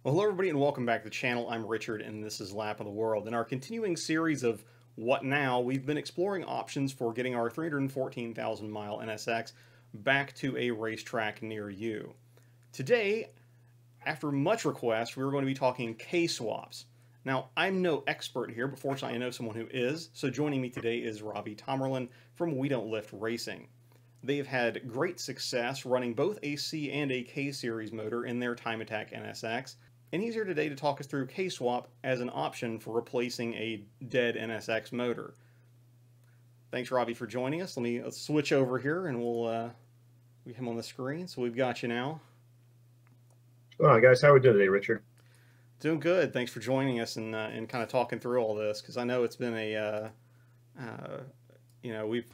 Well, hello everybody and welcome back to the channel. I'm Richard and this is Lap of the World. In our continuing series of What Now, we've been exploring options for getting our 314,000 mile NSX back to a racetrack near you. Today, after much request, we're going to be talking K-swaps. Now, I'm no expert here, but fortunately I know someone who is, so joining me today is Ravi Tomerlin from WDLRacing. They've had great success running both a C and a K series motor in their Time Attack NSX, and he's here today to talk us through K-swap as an option for replacing a dead NSX motor. Thanks, Ravi, for joining us. Let's switch over here and we'll get him on the screen. So we've got you now. All right, guys, how are we doing today, Richard? Doing good. Thanks for joining us and kind of talking through all this, because I know it's been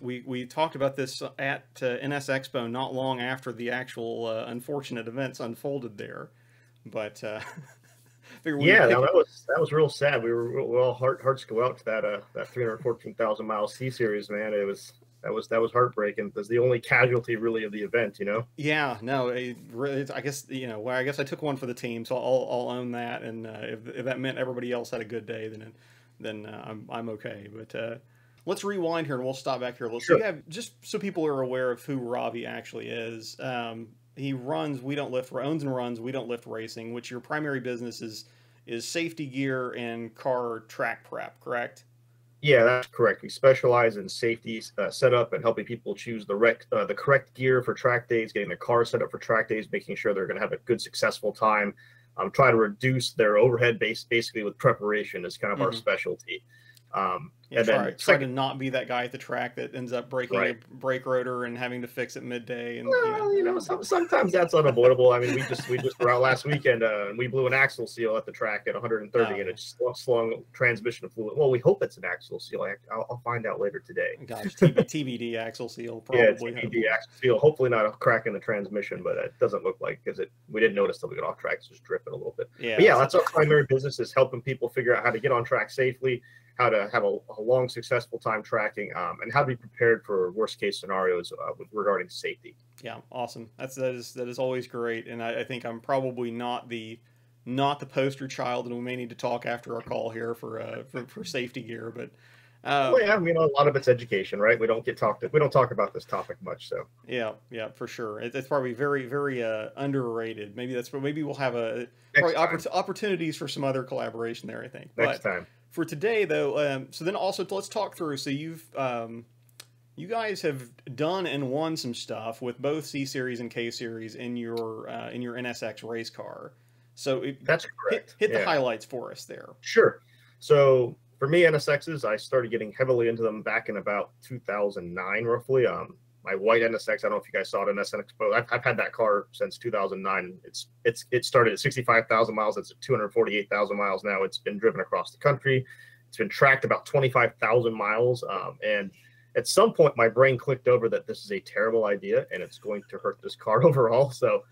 we talked about this at NS Expo not long after the actual unfortunate events unfolded there, but Yeah, that was real sad. We were all hearts go out to that 314,000 mile C series, man. That was heartbreaking. That's the only casualty really of the event, you know. Yeah, no, I guess I guess I took one for the team, so I'll own that, and if that meant everybody else had a good day, then I'm okay. But let's rewind here and we'll stop back here. So Sure. you have, just so people are aware of who Ravi actually is. He runs We Don't Lift, owns and runs We Don't Lift Racing, which your primary business is safety gear and car track prep, correct? Yeah, that's correct. We specialize in safety setup and helping people choose the correct gear for track days, getting their car set up for track days, making sure they're going to have a good, successful time. Try to reduce their overhead base basically with preparation is kind of our specialty. Yeah, And then try to not be that guy at the track that ends up breaking a right. brake rotor and having to fix it midday. And Well, sometimes that's unavoidable. I mean, we just were out last weekend and we blew an axle seal at the track at 130, and it's slung transmission fluid. Well, we hope it's an axle seal. I'll find out later today. Gosh, TBD axle seal probably. Yeah, TBD axle seal. Hopefully not a crack in the transmission, but it doesn't look like, because we didn't notice till we got off track. It's just dripping a little bit. Yeah, but yeah, that's our primary business, is helping people figure out how to get on track safely, how to have a long, successful time tracking, and how to be prepared for worst case scenarios regarding safety. Yeah, awesome. That is always great, and I think I'm probably not the poster child, and we may need to talk after our call here for safety gear. But well, yeah, I mean, a lot of it's education, right? We don't talk about this topic much, so yeah, for sure. It's probably very, very underrated. Maybe we'll have opportunities for some other collaboration there, I think. Next time. For today, though, so then also let's talk through. So you guys have done and won some stuff with both C series and K series in your NSX race car. So that's correct. Hit the highlights for us there. Sure. So for me, NSXs, I started getting heavily into them back in about 2009, roughly. My white NSX, I don't know if you guys saw it in NSX Expo. I've had that car since 2009. It started at 65,000 miles. It's at 248,000 miles now. It's been driven across the country. It's been tracked about 25,000 miles. And at some point, my brain clicked over that this is a terrible idea and it's going to hurt this car overall. So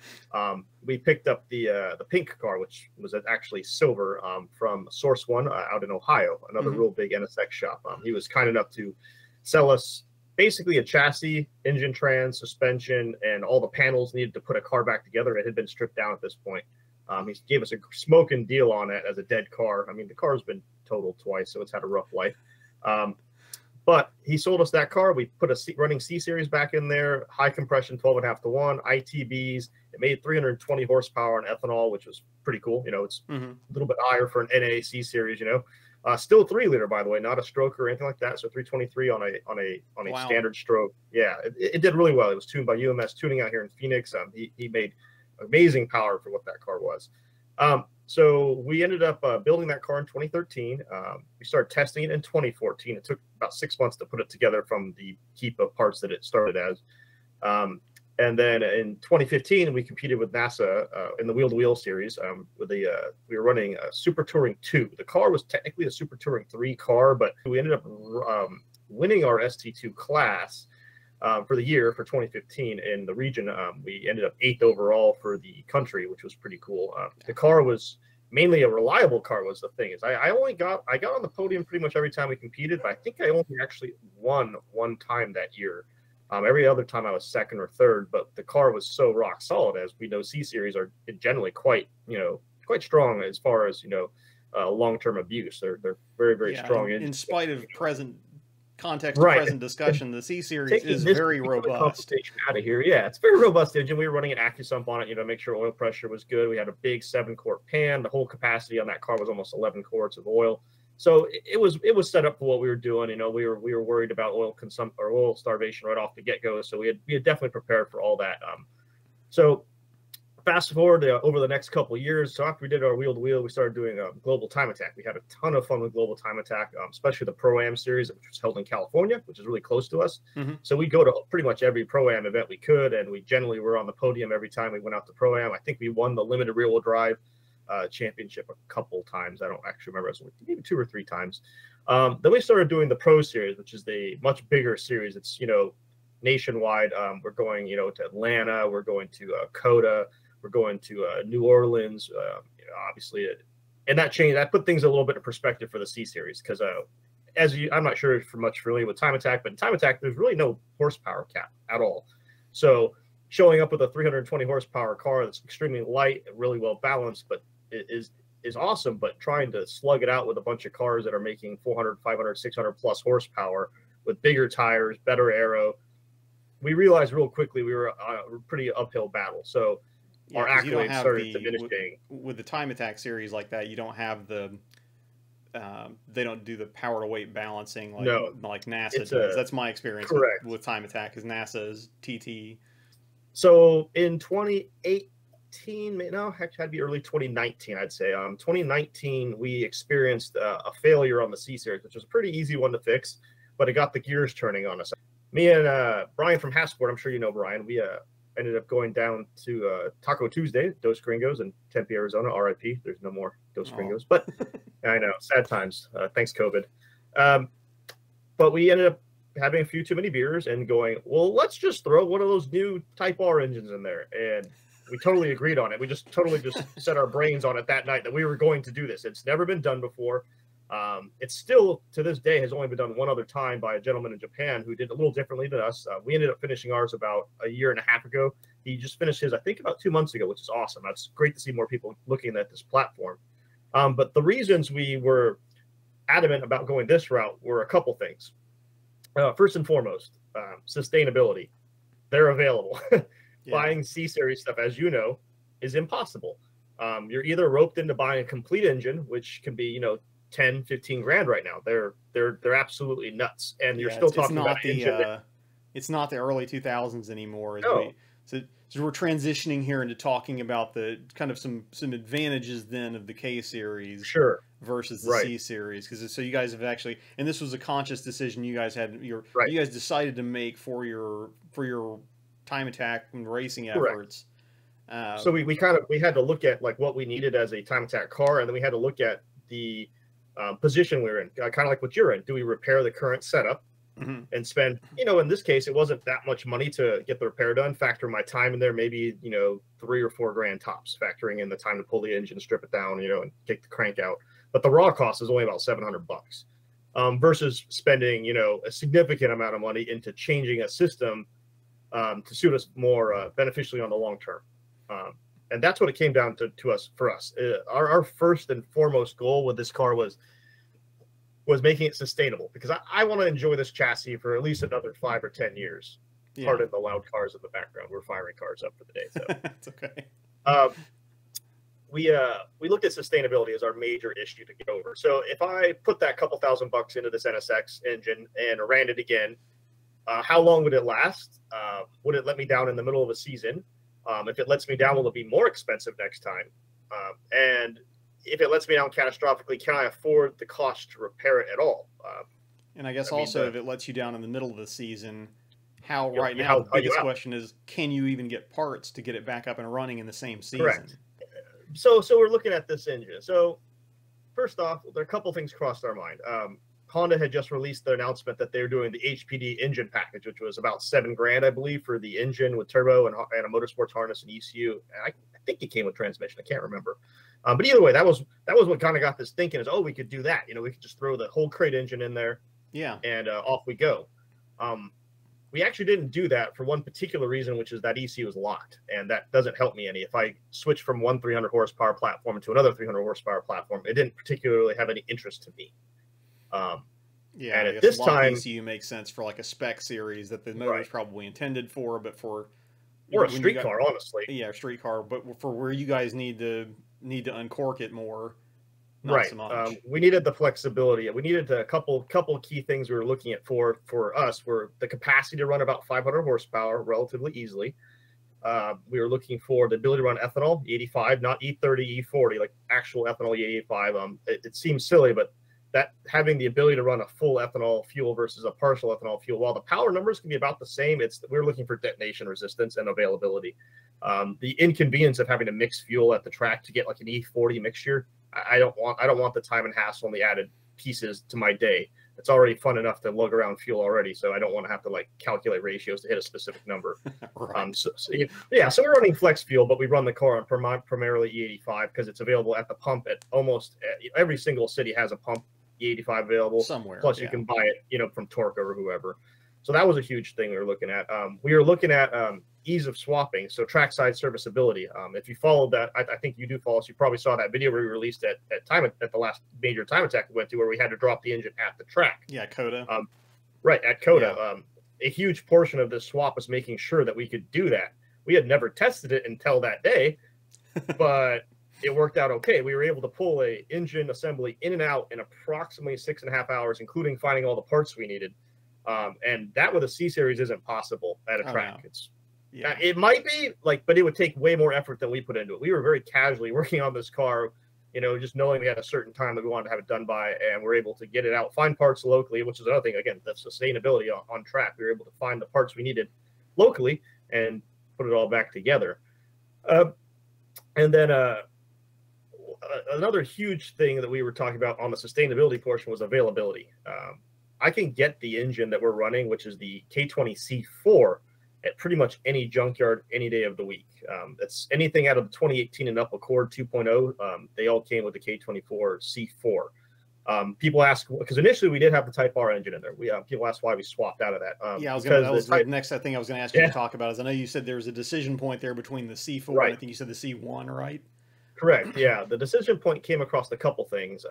we picked up the pink car, which was actually silver, from Source One out in Ohio, another real big NSX shop. He was kind enough to sell us basically a chassis, engine, trans, suspension, and all the panels needed to put a car back together. It had been stripped down at this point. He gave us a smoking deal on it as a dead car. I mean, the car's been totaled twice, so it's had a rough life. But he sold us that car. We put a running C series back in there, high compression, 12.5 to 1, ITBs. It made 320 horsepower on ethanol, which was pretty cool. You know, it's a little bit higher for an NA C series. You know, still 3-liter, by the way, not a stroke or anything like that. So 323 on a standard stroke. Yeah, it did really well. It was tuned by UMS Tuning out here in Phoenix. He made amazing power for what that car was. So we ended up building that car in 2013. We started testing it in 2014. It took about 6 months to put it together from the heap of parts that it started as. And then in 2015, we competed with NASA in the wheel-to-wheel series. We were running a Super Touring 2. The car was technically a Super Touring 3 car, but we ended up winning our ST2 class for the year for 2015 in the region. We ended up 8th overall for the country, which was pretty cool. The car was mainly a reliable car, was the thing. Is I got on the podium pretty much every time we competed, but I think I only actually won one time that year. Every other time I was second or third, but the car was so rock solid. As we know, C series are generally quite, quite strong as far as long-term abuse. They're very strong. In spite of present context, right. present discussion, the C series Taking is very robust. Out of here, yeah, it's very robust engine. We were running an AccuSump on it, make sure oil pressure was good. We had a big 7-quart pan. The whole capacity on that car was almost 11 quarts of oil. So it was set up for what we were doing. We were worried about oil consumption or oil starvation right off the get-go. So we had definitely prepared for all that. So fast forward over the next couple of years. So after we did our wheel-to-wheel, we started doing Global Time Attack. We had a ton of fun with Global Time Attack, especially the Pro-Am series, which was held in California, which is really close to us. So we go to pretty much every Pro-Am event we could, and we generally were on the podium every time we went out to Pro-Am. I think we won the limited rear-wheel drive championship a couple times. I don't actually remember. It was maybe 2 or 3 times. Then we started doing the Pro Series, which is the much bigger series. It's nationwide. We're going to Atlanta. We're going to Coda. We're going to New Orleans. Obviously, and that put things a little bit in perspective for the C Series, because I'm not sure if you're much familiar with Time Attack, but in Time Attack there's really no horsepower cap at all. So showing up with a 320 horsepower car that's extremely light and really well balanced, but is awesome, but trying to slug it out with a bunch of cars that are making 400, 500, 600 plus horsepower with bigger tires, better aero, we realized real quickly we were a pretty uphill battle. So our accolades started diminishing. With the Time Attack series like that, you don't have the they don't do the power to weight balancing like NASA does. That's my experience with Time Attack, is NASA's TT. So in 2018, no, actually had to be early 2019, I'd say. 2019, we experienced a failure on the C Series, which was a pretty easy one to fix, but it got the gears turning on us. Me and Brian from Hasport, I'm sure you know Brian, we ended up going down to Taco Tuesday, Dos Gringos in Tempe, Arizona. RIP. There's no more Dos Gringos, but I know, sad times. Thanks, COVID. But we ended up having a few too many beers and going, well, let's just throw one of those new Type R engines in there. And we totally agreed on it. We just set our brains on it that night that we were going to do this. It's never been done before. It's still, to this day, has only been done one other time by a gentleman in Japan who did a little differently than us. We ended up finishing ours about a year and a half ago. He just finished his, I think, about 2 months ago, which is awesome. That's great to see more people looking at this platform. But the reasons we were adamant about going this route were a couple things. First and foremost, sustainability. They're available. Buying C Series stuff, as you know, is impossible. You're either roped into buying a complete engine, which can be, 10, 15 grand right now. They're absolutely nuts. And you're still talking about it's not the early 2000s anymore. So we're transitioning here into talking about the kind of some advantages then of the K Series versus the C Series. Because so you guys have actually, and this was a conscious decision you guys had, you guys decided to make for your Time Attack and racing efforts. So we had to look at like what we needed as a Time Attack car, and then we had to look at the position we were in, kind of like what you're in. Do we repair the current setup and spend, in this case, it wasn't that much money to get the repair done. Factor my time in there, maybe, 3 or 4 grand tops, factoring in the time to pull the engine, strip it down, and take the crank out. But the raw cost is only about $700 versus spending, a significant amount of money into changing a system to suit us more beneficially on the long term. And that's what it came down to for us. Our first and foremost goal with this car was making it sustainable, because I want to enjoy this chassis for at least another 5 or 10 years. Pardon the loud cars in the background. We're firing cars up for the day. So it's okay. We looked at sustainability as our major issue to get over. So if I put that couple $1,000 into this NSX engine and ran it again, how long would it last? Would it let me down in the middle of a season? If it lets me down, will it be more expensive next time? And if it lets me down catastrophically, can I afford the cost to repair it at all? And I guess if it lets you down in the middle of the season, the biggest question is, can you even get parts to get it back up and running in the same season? Correct. So we're looking at this engine. So first off, there are a couple things crossed our mind. Honda had just released the announcement that they're doing the HPD engine package, which was about $7 grand, I believe, for the engine with turbo and a motorsports harness and ECU. And I think it came with transmission. I can't remember. But either way, that was what kind of got this thinking is, we could do that. We could just throw the whole crate engine in there. Yeah. And off we go. we actually didn't do that for one particular reason, which is that EC was locked, and that doesn't help me any. If I switch from one 300 horsepower platform to another 300 horsepower platform, it didn't particularly have any interest to me. Yeah, and I at guess this time, ECU makes sense for like a spec series that the motor is probably intended for, but for or a street car, honestly. Yeah, street car, but for where you guys need to uncork it more, not so much. We needed the flexibility. We needed a couple key things we were looking at for us were the capacity to run about 500 horsepower relatively easily. We were looking for the ability to run ethanol E85, not E30, E40, like actual ethanol E85. It seems silly, but that having the ability to run a full ethanol fuel versus a partial ethanol fuel, while the power numbers can be about the same, we're looking for detonation resistance and availability. The inconvenience of having to mix fuel at the track to get like an E40 mixture, I don't want the time and hassle and the added pieces to my day. It's already fun enough to lug around fuel already, so I don't want to have to like calculate ratios to hit a specific number. Right. So we're running flex fuel, but we run the car on primarily E85 because it's available at the pump at almost every single city has a pump E85 available somewhere. Plus, you can buy it, from Torco or whoever. So that was a huge thing we were looking at. We were looking at ease of swapping, so trackside serviceability. If you followed that, I think you do follow us. You probably saw that video we released at the last major time attack we went to, where we had to drop the engine at the track. Yeah, Coda. Right at Coda. Yeah. A huge portion of this swap was making sure that we could do that. We had never tested it until that day, but it worked out okay. We were able to pull a engine assembly in and out in approximately 6.5 hours, including finding all the parts we needed. And that with a C series isn't possible at a track. No. It might be but it would take way more effort than we put into it. We were very casually working on this car, just knowing we had a certain time that we wanted to have it done by, and we're able to get it out, find parts locally, which is another thing. Again, the sustainability on track. We were able to find the parts we needed locally and put it all back together. And then another huge thing that we were talking about on the sustainability portion was availability. I can get the engine that we're running, which is the K20C4, at pretty much any junkyard any day of the week. That's anything out of the 2018 and up Accord 2.0. They all came with the K24C4. People ask, because initially we did have the Type R engine in there. People ask why we swapped out of that. The next thing I was going to ask you to talk about is, I know you said there was a decision point there between the C4 and I think you said the C1, right? Correct. Yeah, the decision point came across a couple things.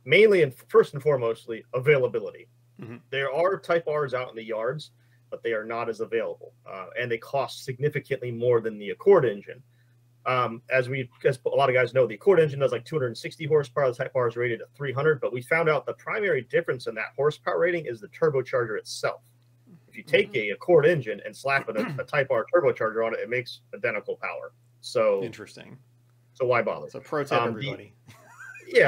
Mainly and first and foremostly, availability. Mm-hmm. There are Type Rs out in the yards, but they are not as available, and they cost significantly more than the Accord engine. As a lot of guys know, the Accord engine does like 260 horsepower. The Type R is rated at 300, but we found out the primary difference in that horsepower rating is the turbocharger itself. If you take a Accord engine and slap a Type R turbocharger on it, it makes identical power. So interesting. So why bother? So pro tip, everybody.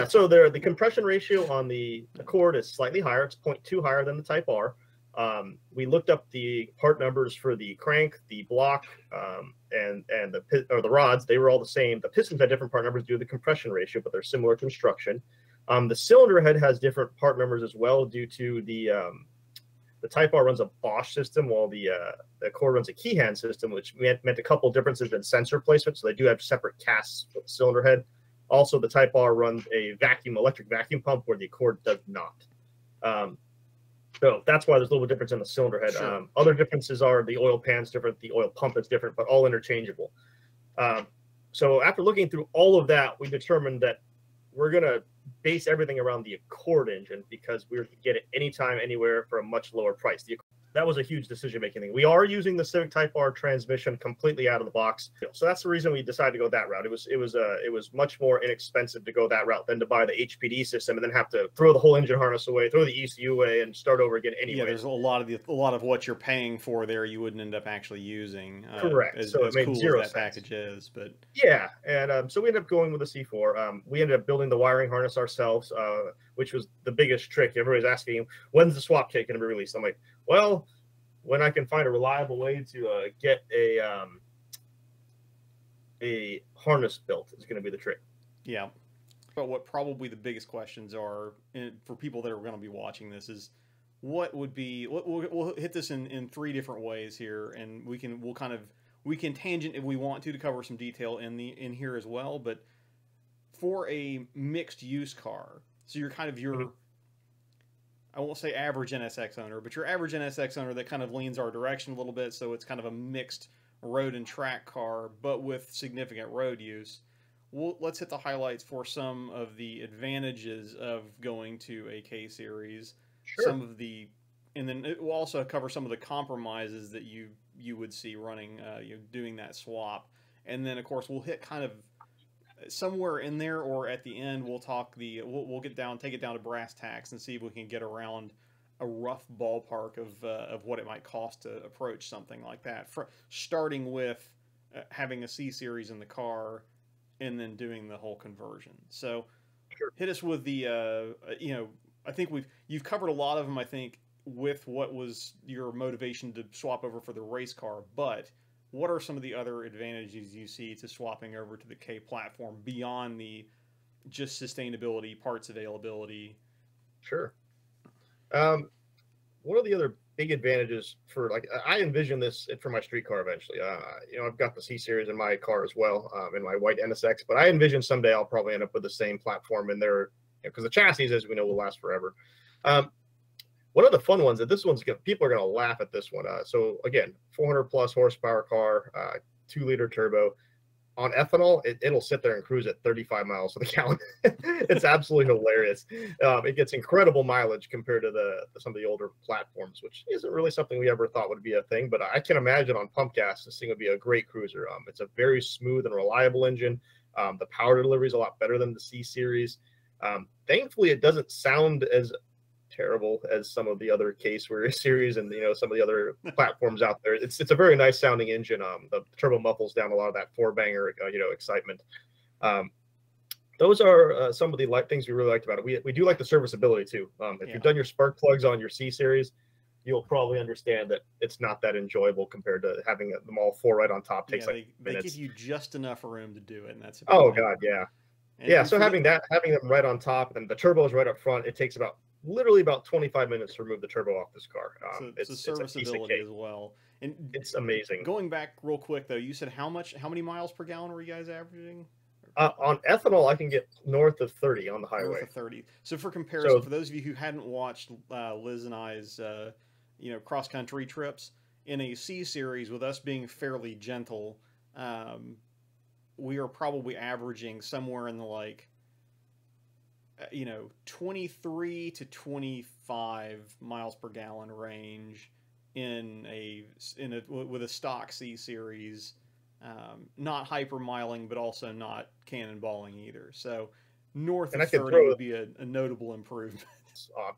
So the compression ratio on the Accord is slightly higher. It's 0.2 higher than the Type R. We looked up the part numbers for the crank, the block, and the rods. They were all the same. The pistons had different part numbers due to the compression ratio, but they're similar construction. The cylinder head has different part numbers as well due to the Type R runs a Bosch system, while the Accord runs a Keyhand system, which meant a couple differences in sensor placement. So they do have separate casts for the cylinder head. Also, the Type R runs a electric vacuum pump, where the Accord does not. So that's why there's a little difference in the cylinder head. Sure. Other differences are the oil pan's different, the oil pump is different, but all interchangeable. So after looking through all of that, we determined that we're going to base everything around the Accord engine, because we can get it anytime, anywhere for a much lower price. That was a huge decision-making thing. We are using the Civic Type R transmission completely out of the box, so that's the reason we decided to go that route. It was much more inexpensive to go that route than to buy the HPD system and then have to throw the whole engine harness away, throw the ECU away, and start over again anyway. Yeah, there's a lot of what you're paying for there you wouldn't end up actually using. Correct. So it made zero sense. That package is, but yeah, and so we ended up going with the C4. We ended up building the wiring harness ourselves, which was the biggest trick. Everybody's asking, when's the swap kit going to be released? I'm like, well, when I can find a reliable way to get a harness built is going to be the trick. Yeah. But what probably the biggest questions are for people that are going to be watching this is, we'll hit this in three different ways here, and we can tangent if we want to cover some detail in here as well. But for a mixed use car, so you're kind of I won't say average NSX owner, but your average NSX owner that kind of leans our direction a little bit, so it's kind of a mixed road and track car, but with significant road use. Let's hit the highlights for some of the advantages of going to a K series. Sure. Some of the, and then it will also cover some of the compromises that you would see running, doing that swap. And then of course we'll hit kind of somewhere in there, or at the end we'll talk we'll get down, take it down to brass tacks and see if we can get around a rough ballpark of what it might cost to approach something like that. Starting with having a C series in the car, and then doing the whole conversion. So, sure. Hit us with the I think you've covered a lot of them. I think with what was your motivation to swap over for the race car, but what are some of the other advantages you see to swapping over to the K platform beyond the just sustainability, parts availability? Sure. What are the other big advantages for, like, I envision this for my street car eventually. I've got the C series in my car as well, in my white NSX, but I envision someday I'll probably end up with the same platform in there, because the chassis, as we know, will last forever. One of the fun ones, that this one's people are going to laugh at this one. So again, 400 plus horsepower car, 2-liter turbo. On ethanol, it'll sit there and cruise at 35 miles to the gallon. It's absolutely hilarious. It gets incredible mileage compared to some of the older platforms, which isn't really something we ever thought would be a thing. But I can imagine on pump gas, this thing would be a great cruiser. It's a very smooth and reliable engine. The power delivery is a lot better than the C series. Thankfully, it doesn't sound as terrible as some of the other K series and some of the other platforms out there. It's a very nice sounding engine. The turbo muffles down a lot of that 4-banger excitement. Those are some of the things we really liked about it. We do like the serviceability too. If you've done your spark plugs on your C series, you'll probably understand that it's not that enjoyable compared to having them all 4 right on top. Takes they minutes. give you just enough room to do it, and that's God, yeah. And so having them right on top, and the turbo is right up front, it takes literally about 25 minutes to remove the turbo off this car. It's serviceability as well, and it's amazing. Going back real quick though, you said how many miles per gallon were you guys averaging? On ethanol, I can get north of 30 on the highway. North of 30. So for comparison, for those of you who hadn't watched Liz and I's cross country trips in a C series, with us being fairly gentle, we are probably averaging somewhere in the 23 to 25 miles per gallon range with a stock C series, not hyper miling, but also not cannonballing either. So north of 30 would be a notable improvement.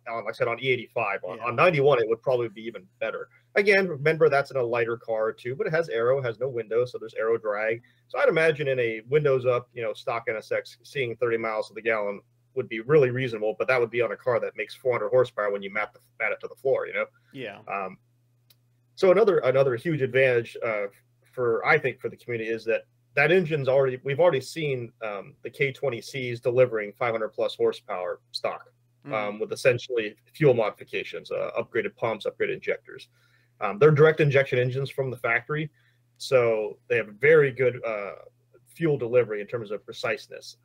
Like I said, on E85, on 91, it would probably be even better. Again, remember that's in a lighter car too, but it has aero, has no windows, so there's aero drag. So I'd imagine in a windows up, stock NSX, seeing 30 miles to the gallon would be really reasonable, but that would be on a car that makes 400 horsepower when you mat it to the floor, Yeah. So another huge advantage I think for the community is that engine's we've already seen the K20Cs delivering 500 plus horsepower stock, with essentially fuel modifications, upgraded pumps, upgraded injectors. They're direct injection engines from the factory, so they have very good fuel delivery in terms of preciseness.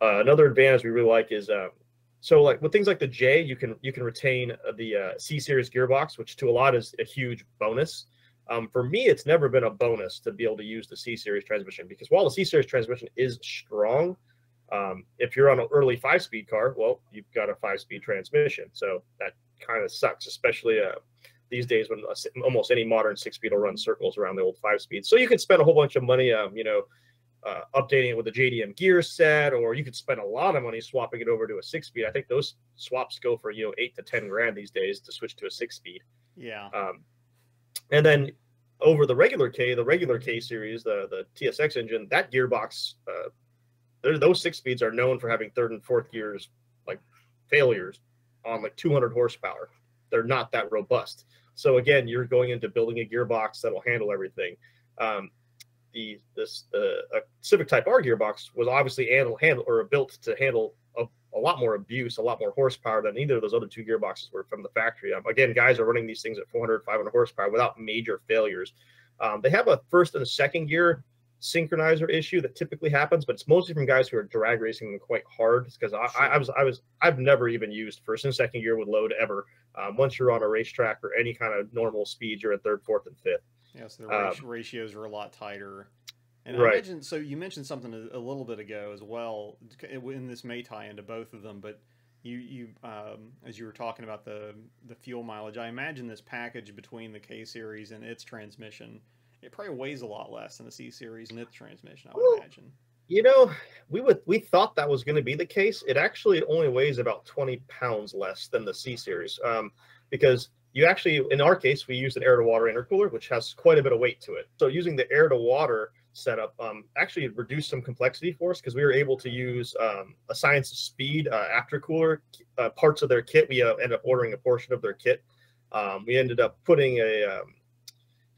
Another advantage we really like is so like with things like the J, you can retain the C series gearbox, which to a lot is a huge bonus. For me, it's never been a bonus to be able to use the C series transmission, because while the C series transmission is strong, if you're on an early 5-speed car, well, you've got a 5-speed transmission, so that kind of sucks, especially these days when almost any modern 6-speed will run circles around the old 5-speed. So you could spend a whole bunch of money, updating it with a JDM gear set, or you could spend a lot of money swapping it over to a 6-speed. I think those swaps go for 8 to 10 grand these days to switch to a 6-speed. Yeah. And then over the regular K series, the TSX engine, that gearbox, those 6-speeds are known for having 3rd and 4th gears failures on 200 horsepower. They're not that robust. So again, you're going into building a gearbox that'll handle everything. The Civic Type R gearbox was obviously built to handle a lot more abuse, a lot more horsepower than either of those other 2 gearboxes were from the factory. Again, guys are running these things at 400, 500 horsepower without major failures. They have a 1st and a 2nd gear synchronizer issue that typically happens, but it's mostly from guys who are drag racing them quite hard. Because I've never even used first and second gear with load ever. Once you're on a racetrack or any kind of normal speed, you're at third, fourth, and fifth. Yeah, so the ratios are a lot tighter. And right. I imagine, so you mentioned something a little bit ago as well, and this may tie into both of them, but you as you were talking about the fuel mileage, I imagine this package between the K series and its transmission, it probably weighs a lot less than the C series and its transmission, I would imagine. You know, we thought that was going to be the case. It actually only weighs about 20 pounds less than the C series, because you actually, in our case, we used an air-to-water intercooler, which has quite a bit of weight to it. So using the air-to-water setup actually reduced some complexity for us, because we were able to use a Science of Speed aftercooler parts of their kit. We ended up ordering a portion of their kit. We ended up putting a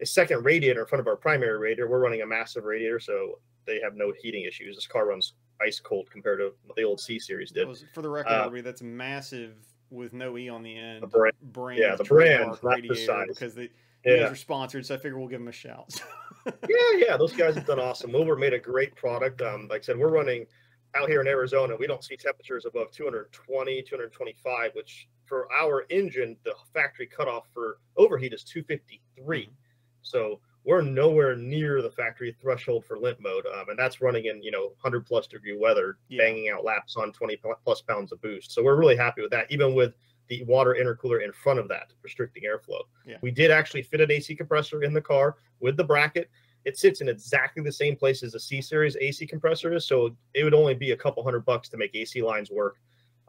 second radiator in front of our primary radiator. We're running a massive radiator, so they have no heating issues. This car runs ice cold compared to what the old C series did. For the record, Ravi, that's massive with no E on the end. The brand, yeah, the brand, not the size. Because you guys are sponsored, so I figure we'll give them a shout. yeah, those guys have done awesome. Wilbur made a great product. Like I said, we're running out here in Arizona. We don't see temperatures above 220, 225, which for our engine, the factory cutoff for overheat is 253. So we're nowhere near the factory threshold for limp mode, and that's running in 100+ degree weather, banging out laps on 20+ pounds of boost. So we're really happy with that, even with the water intercooler in front of that, restricting airflow. We did actually fit an AC compressor in the car with the bracket. It sits in exactly the same place as the C series AC compressor is, so it would only be a couple $100 to make AC lines work.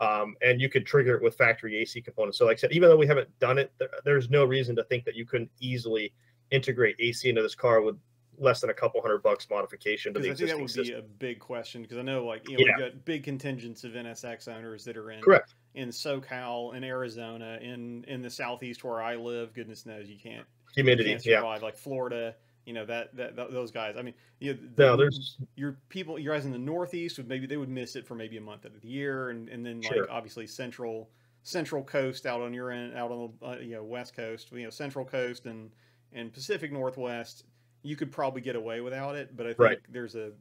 And you could trigger it with factory AC components. So like I said, even though we haven't done it, there's no reason to think that you couldn't easily integrate AC into this car with less than a couple $100 modification to the existing system. I think that would be a big question, because I know, like, we've got big contingents of NSX owners that are in SoCal, in Arizona, in the Southeast where I live. Goodness knows you can't survive. Like Florida, those guys. I mean, your guys in the Northeast maybe they would miss it for maybe a month of the year, and then like obviously Central Coast out on your end, out on the West Coast, Central Coast and Pacific Northwest, you could probably get away without it, but I think there's a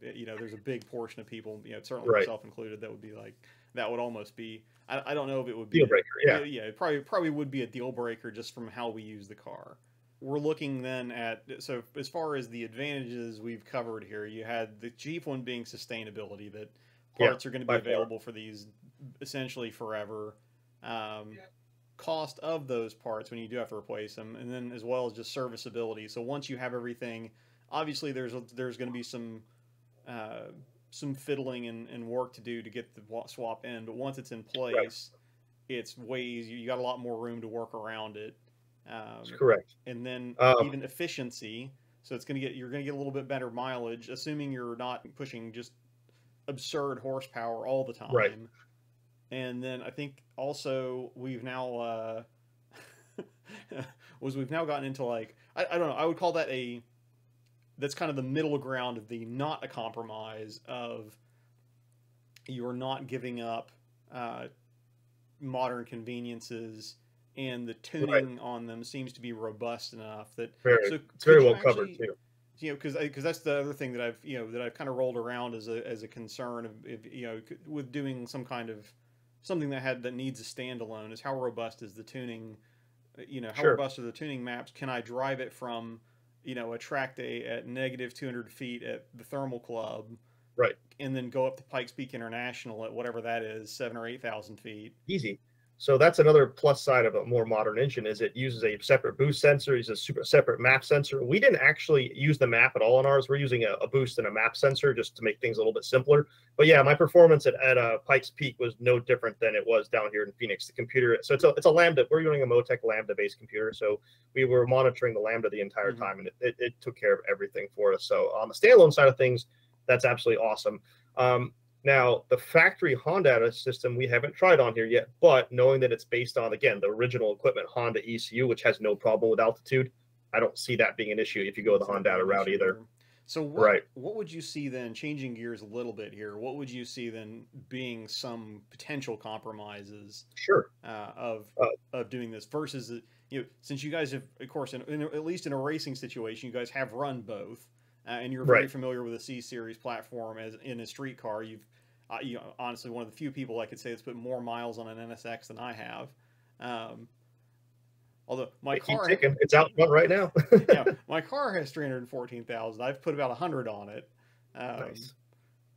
big portion of people, certainly myself included, that would be like, that would almost be, I don't know if it would be deal breaker. It probably would be a deal breaker just from how we use the car. We're looking then at, so as far as the advantages we've covered here, you had the chief one being sustainability, that parts are going to be available for these essentially forever. Cost of those parts when you do have to replace them, and then as well as just serviceability. So once you have everything, obviously there's going to be some fiddling and work to do to get the swap in, but once it's in place, it's ways you got a lot more room to work around it. That's correct. And then even efficiency, so you're going to get a little bit better mileage, assuming you're not pushing just absurd horsepower all the time. And then I think also we've now we've now gotten into, like, I don't know, I would call that that's kind of the middle ground of the not a compromise of you're not giving up modern conveniences, and the tuning on them seems to be robust enough that it's very well covered too. Because that's the other thing that I've kind of rolled around as a concern of with doing something that needs a standalone, is how robust is the tuning, how robust are the tuning maps? Can I drive it from, a track day at negative 200 feet at the Thermal Club, and then go up to Pikes Peak International at whatever that is, 7,000 or 8,000 feet? Easy. So that's another plus side of a more modern engine, is it uses a separate boost sensor, uses a separate map sensor. We didn't actually use the map at all on ours. We're using a boost and a map sensor just to make things a little bit simpler. But yeah, my performance at Pikes Peak was no different than it was down here in Phoenix. The computer, so it's a Lambda. We're using a Motec Lambda-based computer, so we were monitoring the Lambda the entire time, and it took care of everything for us. So on the standalone side of things, that's absolutely awesome. Now, the factory Honda system we haven't tried on here yet, but knowing that it's based on, again, the original equipment Honda ECU, which has no problem with altitude, I don't see that being an issue if you go the Honda route either. So what would you see then, changing gears a little bit here, what would you see then being some potential compromises of doing this versus, since you guys have, of course, at least in a racing situation, you guys have run both. and you're very familiar with the C Series platform as in a street car. You honestly one of the few people I could say that's put more miles on an NSX than I have. Although my car, it's out front right now. Yeah, my car has 314,000. I've put about 100 on it. Nice.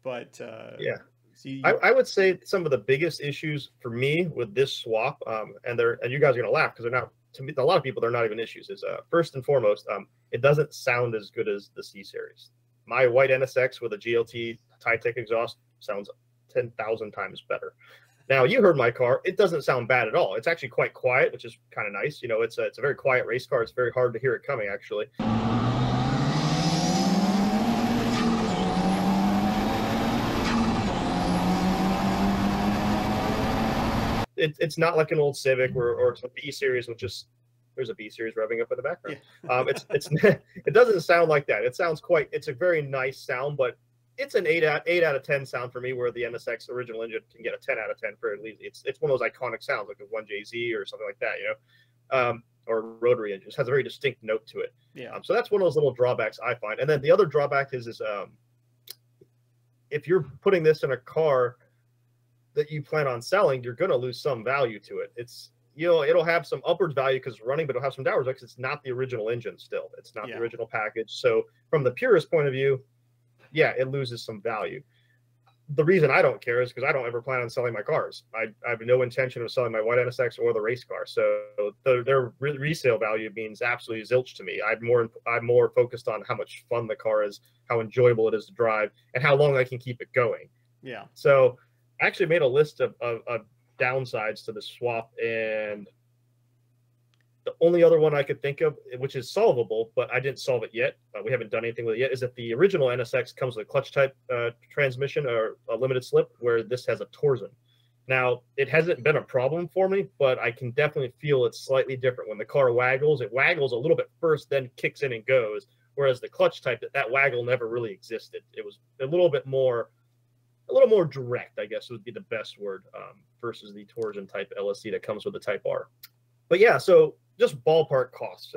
But yeah, I would say some of the biggest issues for me with this swap, and you guys are gonna laugh because they're not, to me, a lot of people, they're not even issues. Is first and foremost, it doesn't sound as good as the C Series. My white NSX with a GLT Time Attack exhaust sounds 10,000 times better. Now, you heard my car. It doesn't sound bad at all. It's actually quite quiet, which is kind of nice. You know, it's a very quiet race car. It's very hard to hear it coming, actually. It's not like an old Civic or a B Series, which is, there's a B Series revving up in the background. Yeah. It doesn't sound like that. It sounds it's a very nice sound, but it's an 8 out of 10 sound for me, where the NSX original engine can get a 10 out of 10 for at least. It's one of those iconic sounds, like a 1JZ or something like that, you know, or rotary engine. It has a very distinct note to it. Yeah. So that's one of those little drawbacks I find. And then the other drawback is if you're putting this in a car that you plan on selling, you're going to lose some value to it. It's, you know, it'll have some upward value because it's running, but it'll have some downward value because it's not the original engine still. It's not the original package. So from the purist point of view, yeah, it loses some value. The reason I don't care is because I don't ever plan on selling my cars. I have no intention of selling my white NSX or the race car. So their resale value means absolutely zilch to me. I'm more focused on how much fun the car is, how enjoyable it is to drive, and how long I can keep it going. Yeah. So I actually made a list of downsides to the swap, and the only other one I could think of, which is solvable, but I didn't solve it yet, we haven't done anything with it yet, is that the original NSX comes with a clutch type transmission or a limited slip, where this has a Tomerlin. Now, it hasn't been a problem for me, but I can definitely feel it's slightly different. When the car waggles, it waggles a little bit first, then kicks in and goes, whereas the clutch type, that waggle never really existed. It was a little more direct, I guess would be the best word, versus the Tomerlin type LSC that comes with the Type R. But yeah, so just ballpark costs.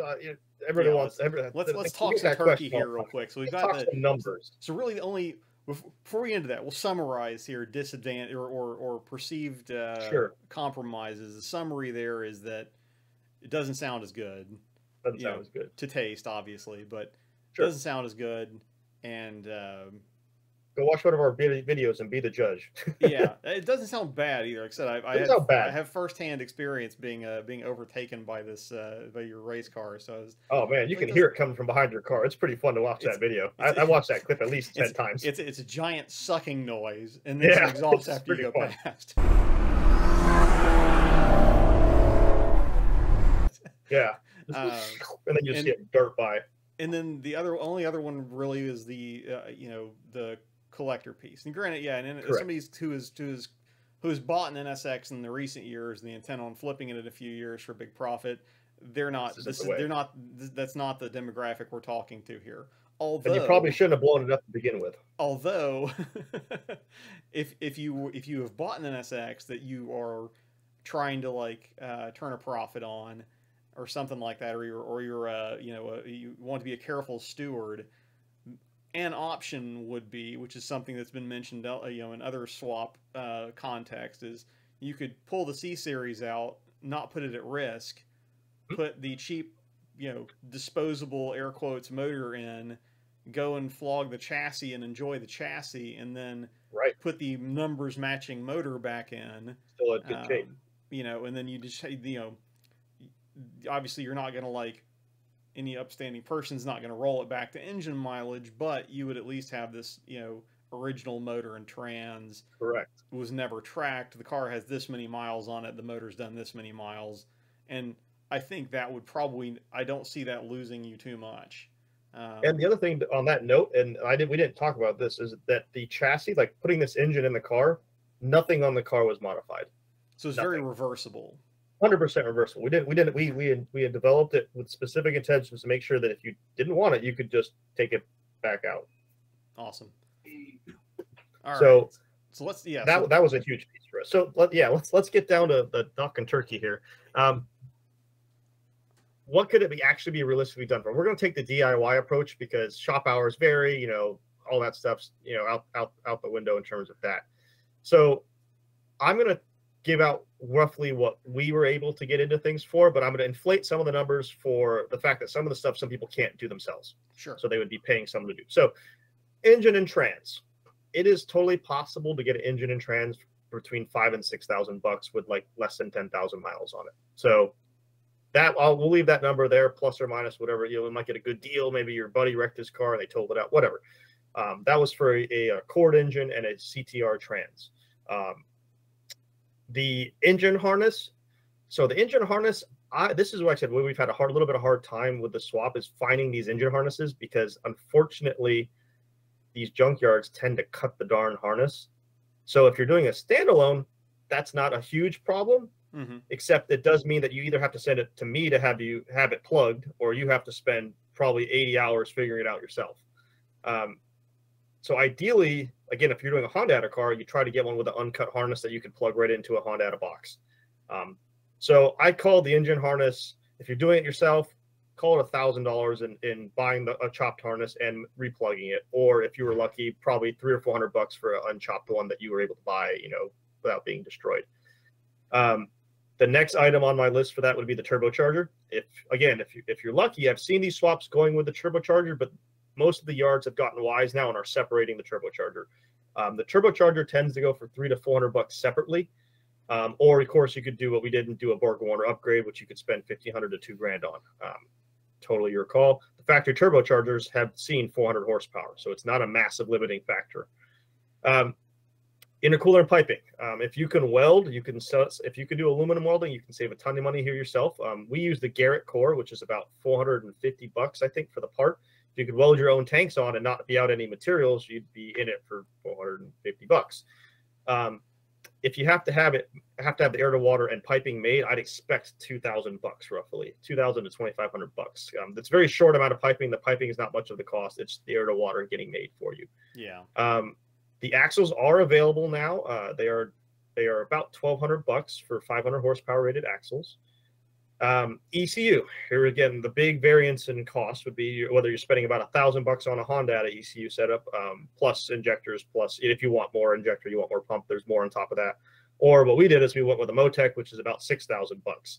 Everyone wants. Let's talk some turkey here real quick. So we've got the numbers. So really, the only, before we get into that, we'll summarize here disadvantage or perceived compromises. The summary there is that it doesn't sound as good. Doesn't sound as good to taste, obviously, but it doesn't sound as good. And go watch one of our videos and be the judge. Yeah, it doesn't sound bad either. Like I said, I have firsthand experience being overtaken by by your race car. So oh man, you can hear it coming from behind your car. It's pretty fun to watch that video. I watched that clip at least 10 times. It's a giant sucking noise, and then it exhausts after you go past. Yeah, and then you just get dirt by. And then the only other one really is the the collector piece. And granted, yeah, and somebody who has bought an NSX in the recent years and the intent on flipping it in a few years for a big profit, that's not the demographic we're talking to here. Although, and you probably shouldn't have blown it up to begin with. Although, if you have bought an NSX that you are trying to turn a profit on, or something like that, or you want to be a careful steward, an option would be, which is something that's been mentioned in other swap contexts, is you could pull the C Series out, not put it at risk, put the cheap disposable air quotes motor in, go and flog the chassis and enjoy the chassis, and then put the numbers matching motor back in, still in good shape, and then you just obviously you're not going to any upstanding person's not going to roll it back to engine mileage, but you would at least have this, original motor and trans. Correct. It was never tracked. The car has this many miles on it. The motor's done this many miles. And I think that would probably, I don't see that losing you too much. And the other thing on that note, and we didn't talk about this, is that the chassis, putting this engine in the car, nothing on the car was modified. So it's very reversible. 100% reversible. We had developed it with specific intentions to make sure that if you didn't want it, you could just take it back out. Awesome. All so right. So let's that was a huge piece for us. So let's get down to the duck and turkey here. what could it be actually be realistically done for? We're going to take the DIY approach because shop hours vary, you know, all that stuff's, you know, out the window in terms of that. So I'm going to give out roughly what we were able to get into things for, but I'm going to inflate some of the numbers for the fact that some of the stuff some people can't do themselves. Sure. So they would be paying someone to do. So engine and trans. It is totally possible to get an engine and trans between $5,000 and $6,000 with like less than 10,000 miles on it. So that we'll leave that number there, plus or minus whatever. You know, we might get a good deal. Maybe your buddy wrecked his car and they totaled it out, whatever. That was for a Cord engine and a CTR trans. The engine harness. So the engine harness, this is what I said. We've had a little bit of hard time with the swap is finding these engine harnesses because unfortunately, these junkyards tend to cut the darn harness. So if you're doing a standalone, that's not a huge problem. Except it does mean that you either have to send it to me to have it plugged, or you have to spend probably 80 hours figuring it out yourself. So ideally, again, if you're doing a Honda car, you try to get one with an uncut harness that you can plug right into a Honda box. So I call the engine harness, if you're doing it yourself, call it $1,000 in buying a chopped harness and replugging it. Or if you were lucky, probably $300 or $400 for an unchopped one that you were able to buy, you know, without being destroyed. The next item on my list for that would be the turbocharger. If you're lucky, I've seen these swaps going with the turbocharger, but most of the yards have gotten wise now and are separating the turbocharger. The turbocharger tends to go for $300 to $400 separately. Or of course you could do what we did and do a Borg-Warner upgrade, which you could spend $1,500 to $2,000 on. Totally your call. The factory turbochargers have seen 400 horsepower, so it's not a massive limiting factor. Intercooler and piping. If you can weld, you can sell. If you can do aluminum welding, you can save a ton of money here yourself. We use the Garrett core, which is about $450, I think, for the part. If you could weld your own tanks on and not be out any materials, you'd be in it for $450. If you have to have the air to water and piping made, I'd expect $2,000 roughly, $2,000 to $2,500. That's a very short amount of piping. The piping is not much of the cost. It's the air to water getting made for you. Yeah. The axles are available now. They are about $1,200 for 500 horsepower rated axles. ECU, here again, the big variance in cost would be whether you're spending about $1,000 on a Honda ECU setup, plus injectors, plus if you want more injector, you want more pump, there's more on top of that. Or what we did is we went with a Motec, which is about $6,000.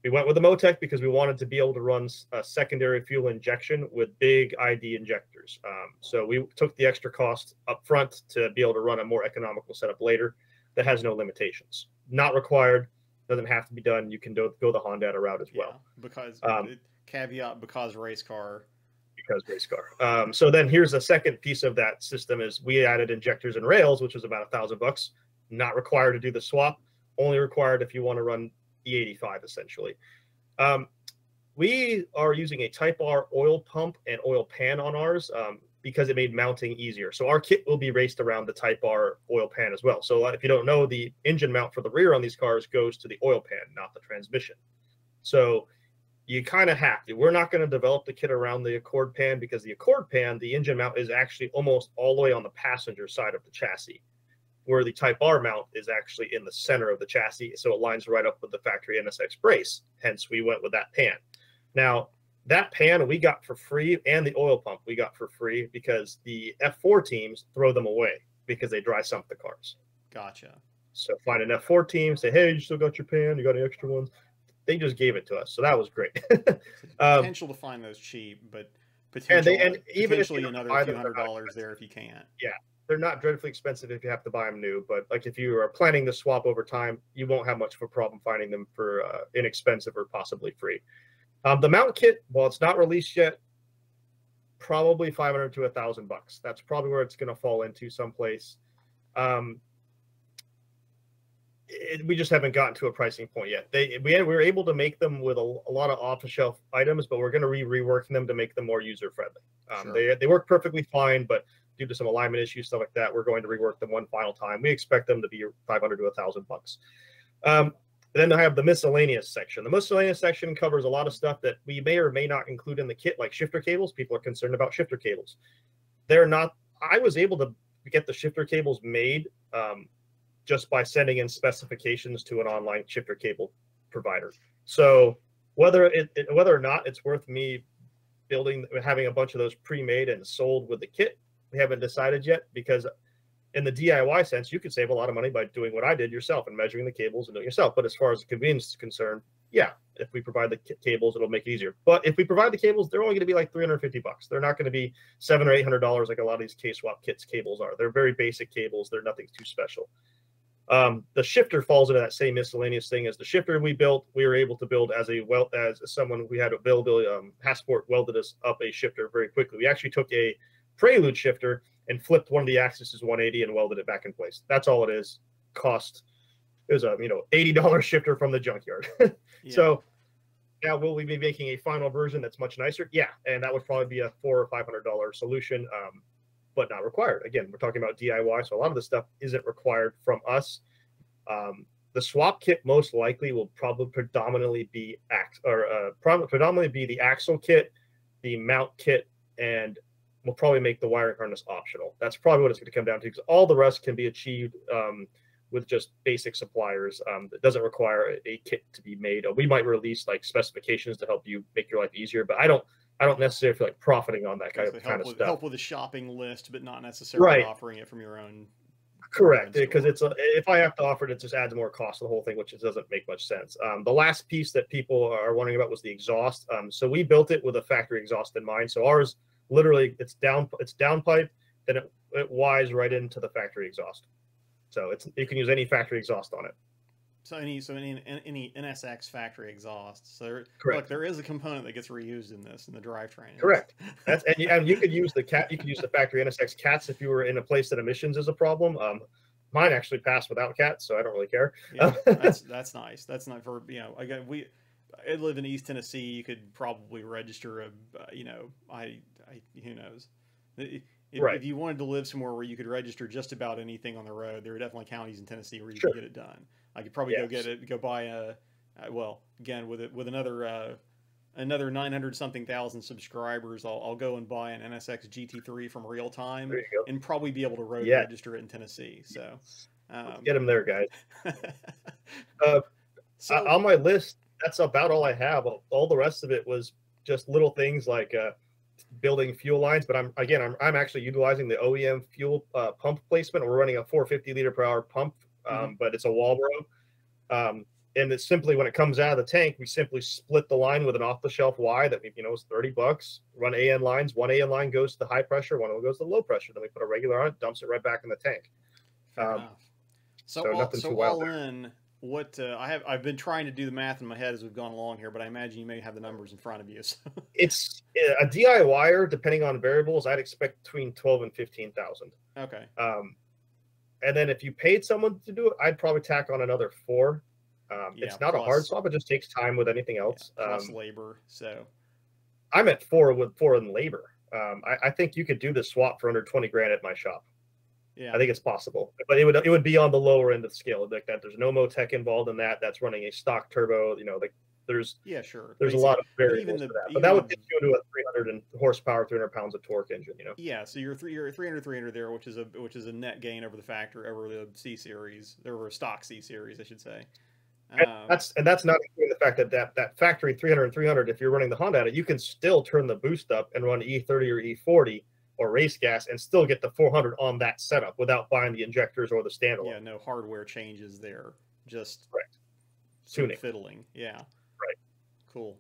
We went with the Motec because we wanted to be able to run a secondary fuel injection with big ID injectors. So we took the extra cost up front to be able to run a more economical setup later that has no limitations. Not required. Doesn't have to be done. You can go the Honda route as well. Because caveat, because race car. Because race car. So then here's the second piece of that system is we added injectors and rails, which was about $1,000. Not required to do the swap. Only required if you want to run E85 essentially. We are using a Type R oil pump and oil pan on ours because it made mounting easier. So our kit will be raced around the Type R oil pan as well. So if you don't know, the engine mount for the rear on these cars goes to the oil pan, not the transmission. So you kind of have to. We're not going to develop the kit around the Accord pan because the Accord pan, the engine mount is actually almost all the way on the passenger side of the chassis, where the Type R mount is actually in the center of the chassis. So it lines right up with the factory NSX brace. Hence, we went with that pan. Now, that pan we got for free, and the oil pump we got for free because the F4 teams throw them away because they dry sump the cars. Gotcha. So find an F4 team, say, hey, you still got your pan? You got any extra ones? They just gave it to us. So that was great. Potential to find those cheap, but potentially another few $100s there if you can't. Yeah. They're not dreadfully expensive if you have to buy them new, but like if you are planning to swap over time, you won't have much of a problem finding them for inexpensive or possibly free. The mount kit, while it's not released yet, probably $500 to $1,000. That's probably where it's going to fall into someplace. We just haven't gotten to a pricing point yet. We were able to make them with a lot of off-the-shelf items, but we're going to rework them to make them more user-friendly. Sure. They work perfectly fine, but due to some alignment issues, stuff like that, we're going to rework them one final time. We expect them to be $500 to $1,000. Then I have the miscellaneous section. The miscellaneous section covers a lot of stuff that we may or may not include in the kit, like shifter cables. People are concerned about shifter cables. They're not. I was able to get the shifter cables made just by sending in specifications to an online shifter cable provider. So whether or not it's worth me having a bunch of those pre-made and sold with the kit, we haven't decided yet, because in the DIY sense, you could save a lot of money by doing what I did yourself and measuring the cables and doing it yourself. But as far as the convenience is concerned, yeah, if we provide the cables, it'll make it easier. But if we provide the cables, they're only going to be like $350. They're not going to be $700 or $800 like a lot of these K-swap kits cables are. They're very basic cables. They're nothing too special. The shifter falls into that same miscellaneous thing. As the shifter we built, we were able to build as someone we had availability. Passport welded us up a shifter very quickly. We actually took a Prelude shifter and flipped one of the axes 180 and welded it back in place. That's all it is. It was a $80 shifter from the junkyard. Yeah. So now will we be making a final version that's much nicer? Yeah, and that would probably be a $400 or $500 solution. But not required. Again, we're talking about DIY, so a lot of the stuff isn't required from us. The swap kit most likely will probably predominantly be the axle kit, the mount kit, and we'll probably make the wiring harness optional. That's probably what it's going to come down to, because all the rest can be achieved with just basic suppliers. That doesn't require a kit to be made. We might release like specifications to help you make your life easier, but I don't necessarily feel like profiting on that kind of stuff. Help with a shopping list, but not necessarily offering it from your own. Correct, because if I have to offer it, it just adds more cost to the whole thing, which doesn't make much sense. The last piece that people are wondering about was the exhaust. So we built it with a factory exhaust in mind. So ours literally it's downpipe, then it wires right into the factory exhaust. So you can use any factory exhaust on it. So any NSX factory exhaust. So look, there is a component that gets reused in the drivetrain. Correct. And you could use the factory NSX cats if you were in a place that emissions is a problem. Mine actually passed without cats, so I don't really care. Yeah, that's nice. That's not for I live in East Tennessee. You could probably register who knows. If you wanted to live somewhere where you could register just about anything on the road, there are definitely counties in Tennessee where you could get it done. I could probably go buy with another 900 something thousand subscribers. I'll go and buy an NSX GT3 from Real Time and probably be able to road register it in Tennessee. So let's get them there, guys. On my list, that's about all I have. All the rest of it was just little things like building fuel lines, but I'm actually utilizing the OEM fuel pump placement. We're running a 450 liter per hour pump, but it's a Walbro, and it's simply, when it comes out of the tank, we simply split the line with an off-the-shelf Y that is $30. Run AN lines. One AN line goes to the high pressure, one goes to the low pressure. Then we put a regular on it, dumps it right back in the tank. So nothing too wild there. What I've been trying to do the math in my head as we've gone along here, but I imagine you may have the numbers in front of you. So. It's a DIYer, depending on variables, I'd expect between 12 and 15,000. Okay. And then if you paid someone to do it, I'd probably tack on another 4. It's not a hard swap; it just takes time with anything else. Plus labor. So I'm at 4 in labor. I think you could do the swap for under 20 grand at my shop. Yeah, I think it's possible, but it would be on the lower end of the scale. Like that, there's no Motec involved in that. That's running a stock turbo. There's there's a lot of variables to that, but that would get you into a 300 horsepower, 300 pounds of torque engine. Yeah, so you're 300 there, which is a net gain over the factory, over the C series, over a stock C series, I should say. That's not including the fact that factory 300, if you're running the Honda at it, you can still turn the boost up and run E30 or E40 or race gas and still get the 400 on that setup without buying the injectors or the standalone. Yeah, no hardware changes there, just tuning, fiddling. Yeah, right. Cool.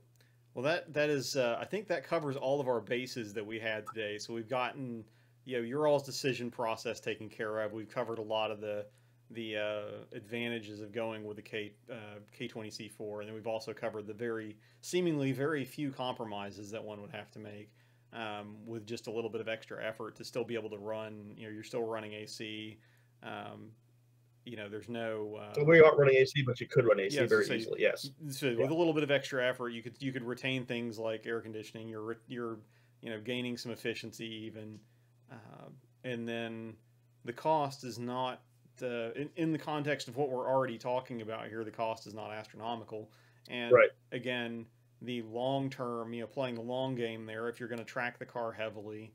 Well, that is I think that covers all of our bases that we had today. So we've gotten your all's decision process taken care of. We've covered a lot of the advantages of going with the K20C4, and then we've also covered the seemingly very few compromises that one would have to make. With just a little bit of extra effort to still be able to run, you're still running AC. There's no. So we aren't running AC, but you could run AC very easily. Yes. So with a little bit of extra effort, you could retain things like air conditioning. You're gaining some efficiency even, and then the cost is not in the context of what we're already talking about here. The cost is not astronomical, and again. The long term, playing the long game there, if you're going to track the car heavily,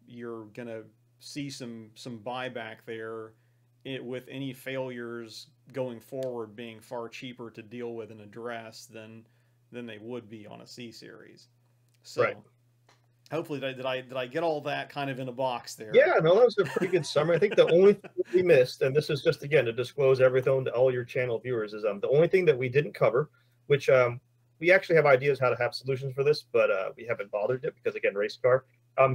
you're going to see some buyback there with any failures going forward being far cheaper to deal with and address than than they would be on a C series. So Right. hopefully, did I get all that kind of in a box there? Yeah, no, that was a pretty good summary. I think the only thing that we missed, and this is just again to disclose everything to all your channel viewers, is the only thing that we didn't cover, which we actually have ideas how to have solutions for this, but we haven't bothered it because again, race car.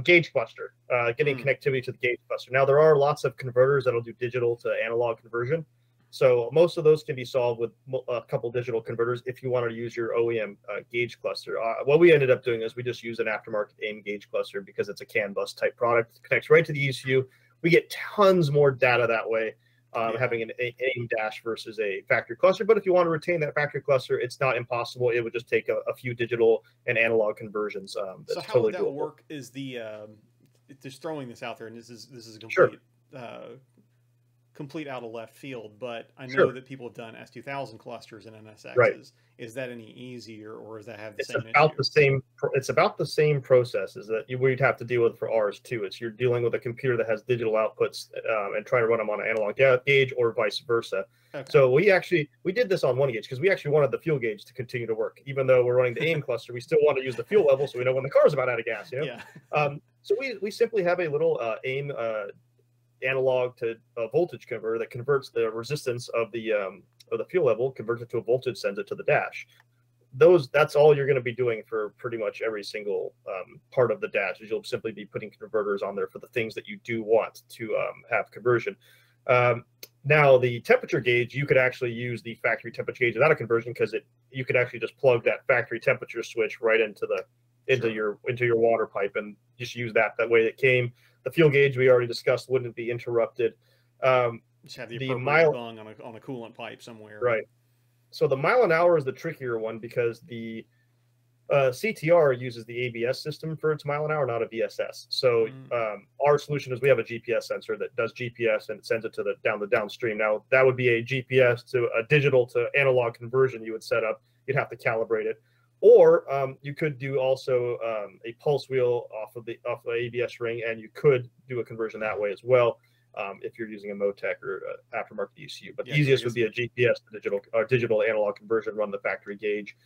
Gauge cluster, getting connectivity to the gauge cluster. Now there are lots of converters that'll do digital to analog conversion. So most of those can be solved with a couple digital converters if you wanted to use your OEM gauge cluster. What we ended up doing is we just use an aftermarket AIM gauge cluster because it's a CAN bus type product. It connects right to the ECU. We get tons more data that way, having an AIM dash versus a factory cluster. But if you want to retain that factory cluster, it's not impossible. It would just take a few digital and analog conversions. So how would that work? Is the just throwing this out there, and this is a complete complete out of left field, but I know that people have done S2000 clusters in NSXs. Right. Is that any easier, or does that have the same issue? It's about the same processes that we'd have to deal with for ours too. It's you're dealing with a computer that has digital outputs and trying to run them on an analog gauge or vice versa. Okay. So we did this on one gauge because we actually wanted the fuel gauge to continue to work. Even though we're running the AIM cluster, we still want to use the fuel level so we know when the car's about out of gas. You know? Yeah. So we simply have a little AIM analog to voltage converter that converts the resistance of the fuel level, converts it to a voltage, sends it to the dash. That's all you're going to be doing for pretty much every single part of the dash. Is you'll simply be putting converters on there for the things that you do want to have conversion. Now the temperature gauge, you could actually use the factory temperature gauge without a conversion because you could actually just plug that factory temperature switch right into your water pipe and just use that way it came. The fuel gauge we already discussed wouldn't be interrupted. Just have the appropriate bung on a coolant pipe somewhere. Right. So the mile an hour is the trickier one because the CTR uses the ABS system for its mile an hour, not a VSS. So our solution is we have a GPS sensor that does GPS and it sends it to the downstream. Now that would be a GPS to a digital to analog conversion you would set up. You'd have to calibrate it. Or you could do also a pulse wheel off of the ABS ring, and you could do a conversion that way as well if you're using a Motec or aftermarket ECU. But the easiest would be a GPS to digital analog conversion, run the factory gauge.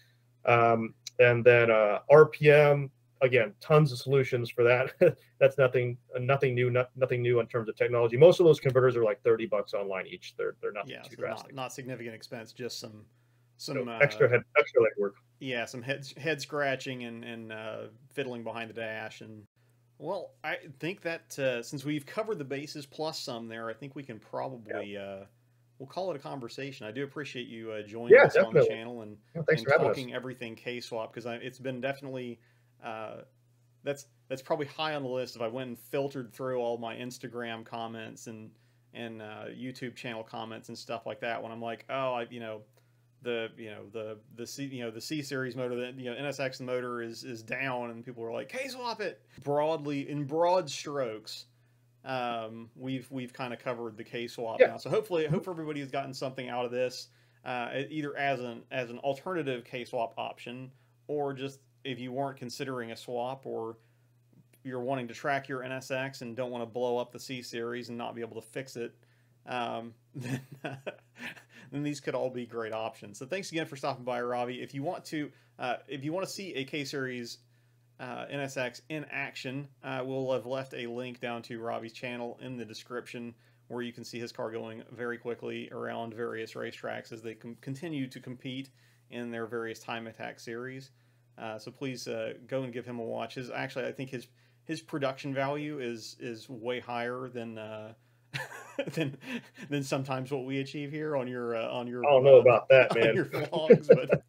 And then RPM, again, tons of solutions for that. That's nothing new in terms of technology. Most of those converters are like $30 online each. They're nothing too drastic. Not significant expense, just some extra leg work. Yeah, some head scratching and fiddling behind the dash. And well, I think that since we've covered the bases plus some there, I think we can probably we'll call it a conversation. I do appreciate you joining us on the channel and talking everything K-Swap, because it's been definitely that's probably high on the list. If I went and filtered through all my Instagram comments and YouTube channel comments and stuff like that, when I'm like, oh, the C series motor, that NSX motor is down, and people are like, K-Swap it. In broad strokes, we've kind of covered the K-Swap now. So hope everybody has gotten something out of this, either as an alternative K-Swap option, or just if you weren't considering a swap, or you're wanting to track your NSX and don't want to blow up the C series and not be able to fix it, then these could all be great options. So thanks again for stopping by, Ravi. If you want to see a K series NSX in action, we'll have left a link down to Ravi's channel in the description, where you can see his car going very quickly around various racetracks as they continue to compete in their various Time Attack series. So please go and give him a watch. I think his production value is way higher than than sometimes what we achieve here on your I don't know about that, man. On your vlogs, but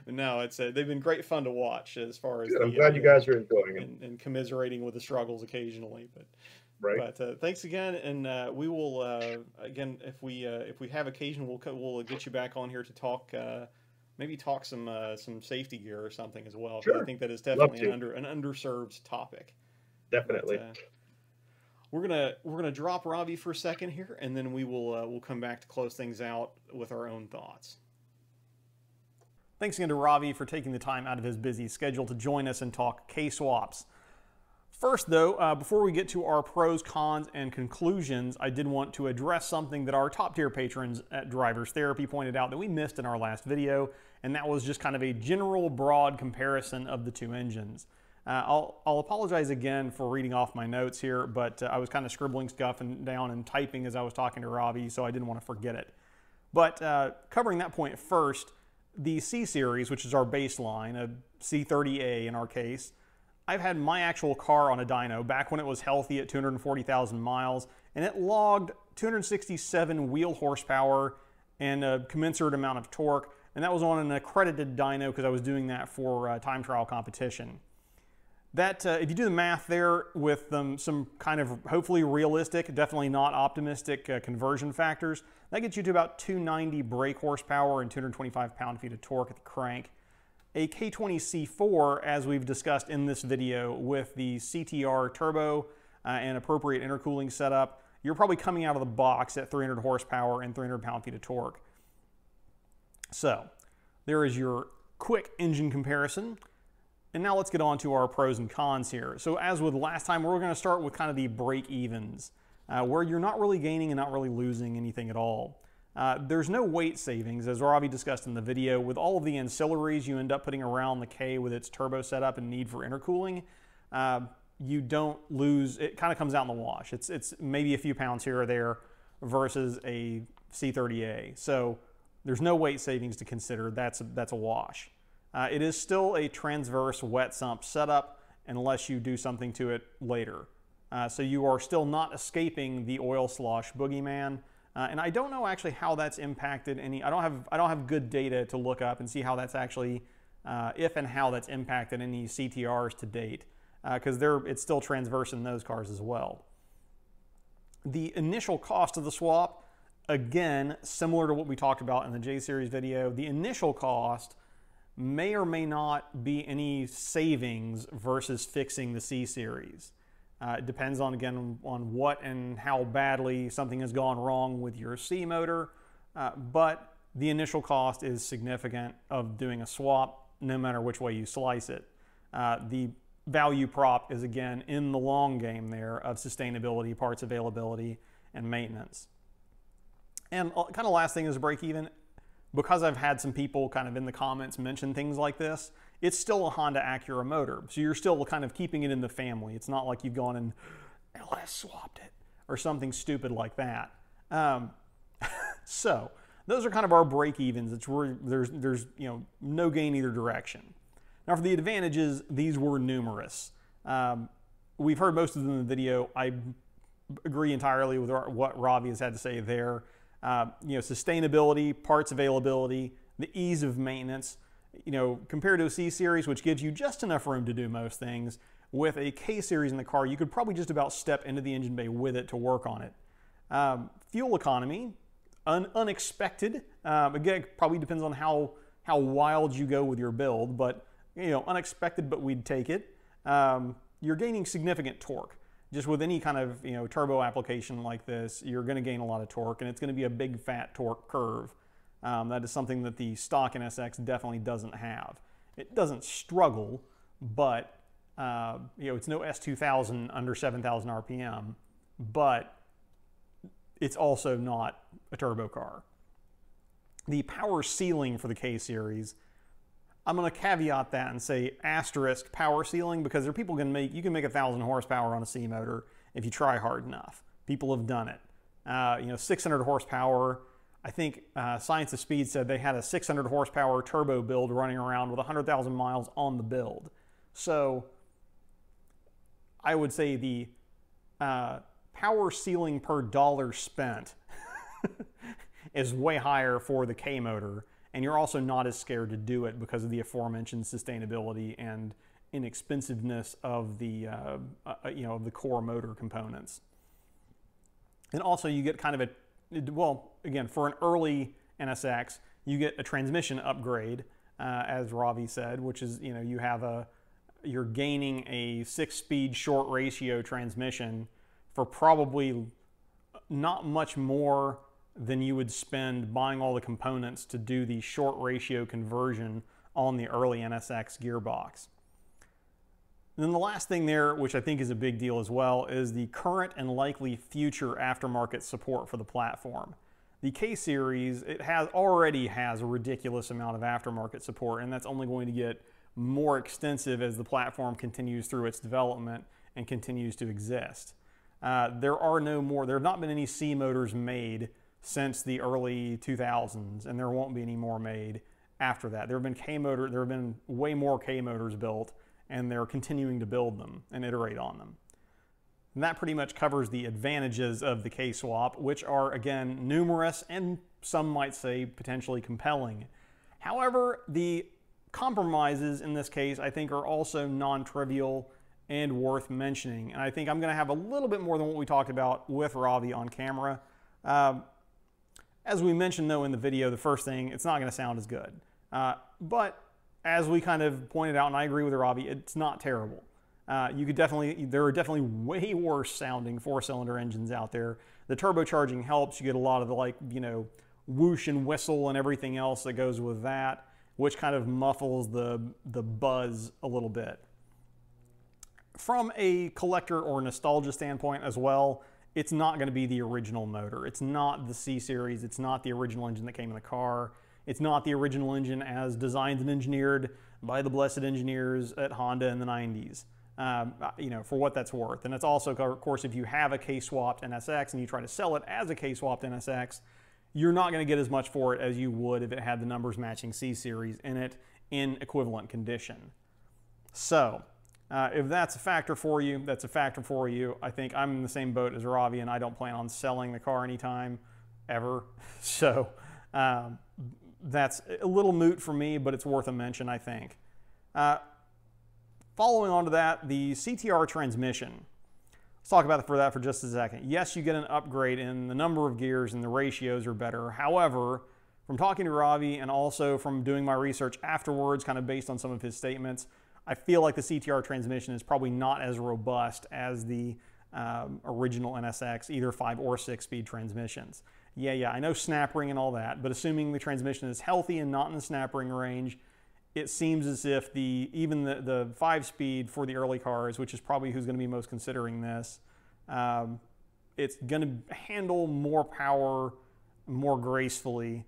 no, they've been great fun to watch as far as I'm glad you guys are enjoying it and commiserating with the struggles occasionally. But thanks again, and we will again, if we have occasion, we'll get you back on here to talk. Maybe talk some safety gear or something as well. Sure. I think that is definitely an underserved topic. Definitely. But, we're gonna drop Ravi for a second here, and then we'll come back to close things out with our own thoughts. Thanks again to Ravi for taking the time out of his busy schedule to join us and talk K-Swaps. First, though, before we get to our pros, cons, and conclusions, I did want to address something that our top-tier patrons at Drivers Therapy pointed out that we missed in our last video, and that was just kind of a general broad comparison of the two engines. I'll apologize again for reading off my notes here, but I was kind of scribbling stuff down and typing as I was talking to Ravi, so I didn't want to forget it. But covering that point first, the C Series, which is our baseline, a C30A in our case, I've had my actual car on a dyno back when it was healthy at 240,000 miles, and it logged 267 wheel horsepower and a commensurate amount of torque, and that was on an accredited dyno because I was doing that for time trial competition. That, if you do the math there with some kind of hopefully realistic, definitely not optimistic conversion factors, that gets you to about 290 brake horsepower and 225 pound-feet of torque at the crank. A K20C4, as we've discussed in this video, with the CTR turbo and appropriate intercooling setup, you're probably coming out of the box at 300 horsepower and 300 pound-feet of torque. So, there is your quick engine comparison. And now let's get on to our pros and cons here. So as with last time, we're going to start with kind of the break evens, where you're not really gaining and not really losing anything at all. There's no weight savings, as Ravi discussed in the video. With all of the ancillaries you end up putting around the K with its turbo setup and need for intercooling, you don't lose. It kind of comes out in the wash. It's maybe a few pounds here or there versus a C30A. So there's no weight savings to consider. That's a wash. It is still a transverse wet sump setup unless you do something to it later. So you are still not escaping the oil slosh boogeyman. And I don't know actually how that's impacted any. I don't have good data to look up and see how that's actually, if and how that's impacted any CTRs to date, because it's still transverse in those cars as well. The initial cost of the swap, again, similar to what we talked about in the J Series video, the initial cost may or may not be any savings versus fixing the C Series. It depends on, again, on what and how badly something has gone wrong with your C motor, but the initial cost is significant of doing a swap, no matter which way you slice it. The value prop is, again, in the long game there of sustainability, parts availability, and maintenance. And kind of last thing is break even. Because I've had some people kind of in the comments mention things like this, it's still a Honda Acura motor. So you're still kind of keeping it in the family. It's not like you've gone and LS swapped it or something stupid like that. So those are kind of our break evens. It's where there's no gain either direction. Now for the advantages, these were numerous. We've heard most of them in the video. I agree entirely with what Ravi has had to say there. Sustainability, parts availability, the ease of maintenance, compared to a C Series, which gives you just enough room to do most things, with a K Series in the car, you could probably just about step into the engine bay with it to work on it. Fuel economy, unexpected. Again, it probably depends on how wild you go with your build, but unexpected, but we'd take it. You're gaining significant torque. Just with any kind of turbo application like this, you're going to gain a lot of torque, and it's going to be a big fat torque curve. That is something that the stock NSX definitely doesn't have. It doesn't struggle, but it's no S2000 under 7,000 RPM, but it's also not a turbo car. The power ceiling for the K Series, I'm going to caveat that and say asterisk power ceiling, because there are people you can make 1,000 horsepower on a C motor if you try hard enough. People have done it. 600 horsepower. I think Science of Speed said they had a 600 horsepower turbo build running around with 100,000 miles on the build. So I would say the power ceiling per dollar spent is way higher for the K motor. And you're also not as scared to do it because of the aforementioned sustainability and inexpensiveness of the of the core motor components. And also you get kind of again, for an early NSX, you get a transmission upgrade, as Ravi said, which is you're gaining a 6-speed short ratio transmission for probably not much more than you would spend buying all the components to do the short ratio conversion on the early NSX gearbox. And then the last thing there, which I think is a big deal as well, is the current and likely future aftermarket support for the platform. The K series, it already has a ridiculous amount of aftermarket support, and that's only going to get more extensive as the platform continues through its development and continues to exist. There have not been any C motors made since the early 2000s, and there won't be any more made after that. There have been way more K motors built, and they're continuing to build them and iterate on them. And that pretty much covers the advantages of the K swap, which are, again, numerous and some might say potentially compelling. However, the compromises in this case, I think, are also non-trivial and worth mentioning. And I think I'm going to have a little bit more than what we talked about with Ravi on camera. As we mentioned, though, in the video, the first thing, it's not going to sound as good. But as we kind of pointed out, and I agree with Ravi, it's not terrible. There are definitely way worse sounding 4-cylinder engines out there. The turbocharging helps. You get a lot of the, whoosh and whistle and everything else that goes with that, which kind of muffles the buzz a little bit. From a collector or nostalgia standpoint as well, it's not going to be the original motor. It's not the C series. It's not the original engine that came in the car. It's not the original engine as designed and engineered by the blessed engineers at Honda in the 90s. For what that's worth. And it's also, of course, if you have a K-swapped NSX and you try to sell it as a K-swapped NSX, you're not going to get as much for it as you would if it had the numbers matching C series in it in equivalent condition. So, if that's a factor for you, that's a factor for you. I think I'm in the same boat as Ravi, and I don't plan on selling the car anytime, ever. So, that's a little moot for me, but it's worth a mention, I think. Following on to that, the CTR transmission. Let's talk about that for just a second. Yes, you get an upgrade in the number of gears and the ratios are better. However, from talking to Ravi and also from doing my research afterwards, kind of based on some of his statements, I feel like the CTR transmission is probably not as robust as the original NSX, either 5 or 6-speed transmissions. Yeah, I know snap ring and all that, but assuming the transmission is healthy and not in the snap ring range, it seems as if even the 5-speed for the early cars, which is probably who's going to be most considering this, it's going to handle more power more gracefully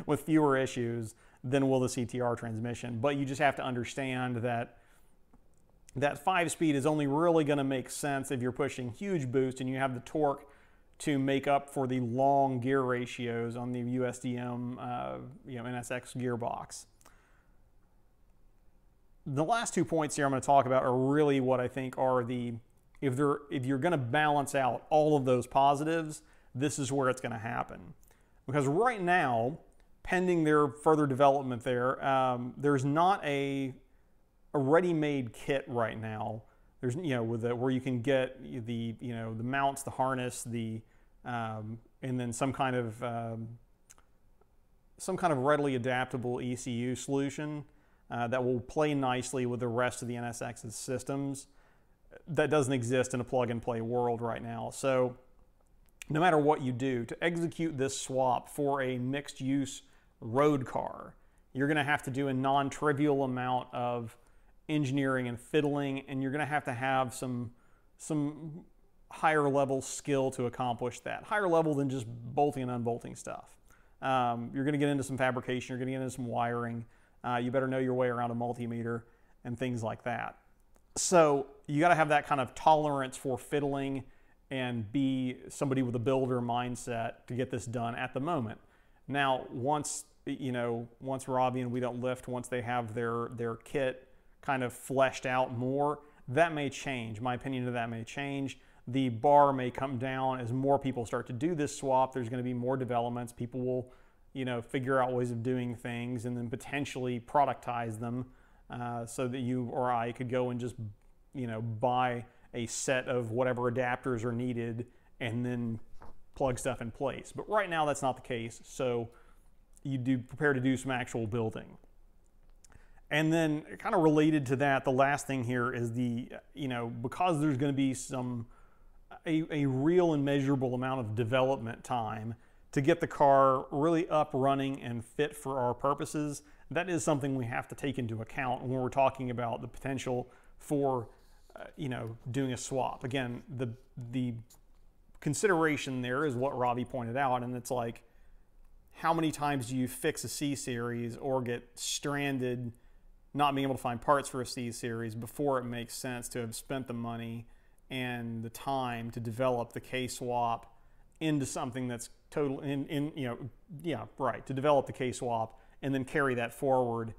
with fewer issues than will the CTR transmission. But you just have to understand that that 5-speed is only really going to make sense if you're pushing huge boost and you have the torque to make up for the long gear ratios on the USDM NSX gearbox. The last 2 points here I'm going to talk about are really what I think are if you're going to balance out all of those positives, this is where it's going to happen. Because right now, pending their further development there's not a ready-made kit right now. There's where you can get the mounts, the harness, and then some kind of readily adaptable ECU solution that will play nicely with the rest of the NSX's systems. That doesn't exist in a plug-and-play world right now. So no matter what you do, to execute this swap for a mixed-use road car, you're going to have to do a non-trivial amount of engineering and fiddling, and you're going to have some higher level skill to accomplish that. Higher level than just bolting and unbolting stuff. You're going to get into some fabrication, you're going to get into some wiring. You better know your way around a multimeter and things like that. So you got to have that kind of tolerance for fiddling and be somebody with a builder mindset to get this done at the moment. Now, once Ravi and We Don't Lift, once they have their kit kind of fleshed out more, that may change. My opinion of that may change. The bar may come down as more people start to do this swap. There's going to be more developments. People will figure out ways of doing things and then potentially productize them so that you or I could go and just, buy a set of whatever adapters are needed and then plug stuff in place. But right now that's not the case, so you do prepare to do some actual building. And then kind of related to that, the last thing here is because there's going to be a real and measurable amount of development time to get the car really up, running, and fit for our purposes, that is something we have to take into account when we're talking about the potential for, doing a swap. Again, the consideration there is what Ravi pointed out, and it's like, how many times do you fix a C-Series or get stranded not being able to find parts for a C-Series before it makes sense to have spent the money and the time to develop the K-swap into something that's total, to develop the K-swap and then carry that forward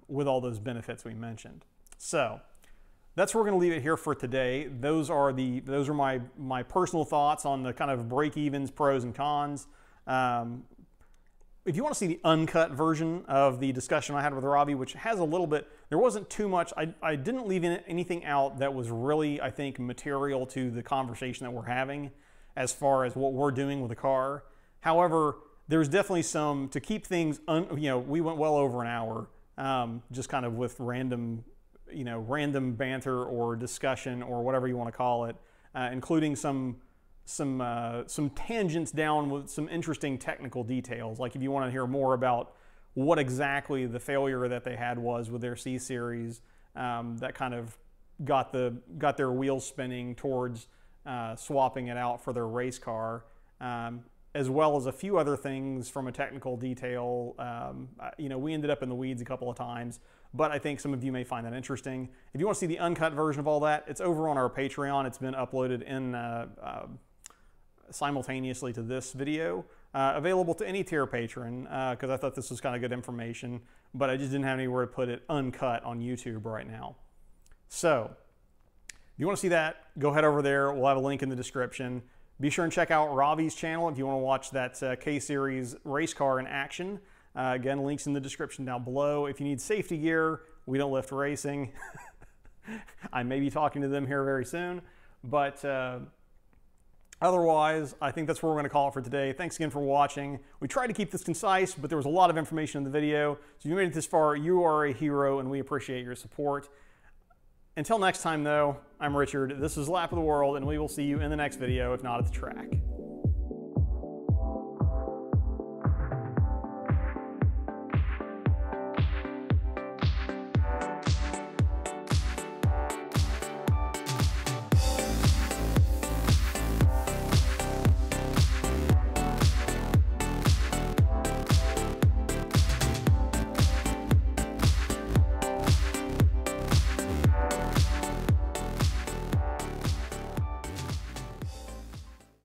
with all those benefits we mentioned. So that's where we're going to leave it here for today. Those are my personal thoughts on the kind of break-evens, pros and cons. If you want to see the uncut version of the discussion I had with Ravi, which has a little bit, there wasn't too much, I didn't leave anything out that was really, I think, material to the conversation that we're having as far as what we're doing with the car. However, there's definitely some, to keep things, we went well over an hour, just kind of with random banter or discussion or whatever you want to call it, including some tangents down with some interesting technical details. Like if you want to hear more about what exactly the failure that they had was with their C-Series, that kind of got their wheels spinning towards swapping it out for their race car, as well as a few other things from a technical detail. We ended up in the weeds a couple of times, but I think some of you may find that interesting. If you want to see the uncut version of all that, it's over on our Patreon. It's been uploaded in simultaneously to this video, available to any tier patron, because I thought this was kind of good information, but I just didn't have anywhere to put it uncut on YouTube right now. So if you want to see that, go head over there. We'll have a link in the description. Be sure and check out Ravi's channel if you want to watch that K-Series race car in action. Again, links in the description down below. If you need safety gear, We Don't Lift Racing. I may be talking to them here very soon, but otherwise, I think that's where we're going to call it for today. Thanks again for watching. We tried to keep this concise, but there was a lot of information in the video. So if you made it this far, you are a hero, and we appreciate your support. Until next time, though, I'm Richard. This is Lap of the World, and we will see you in the next video, if not at the track.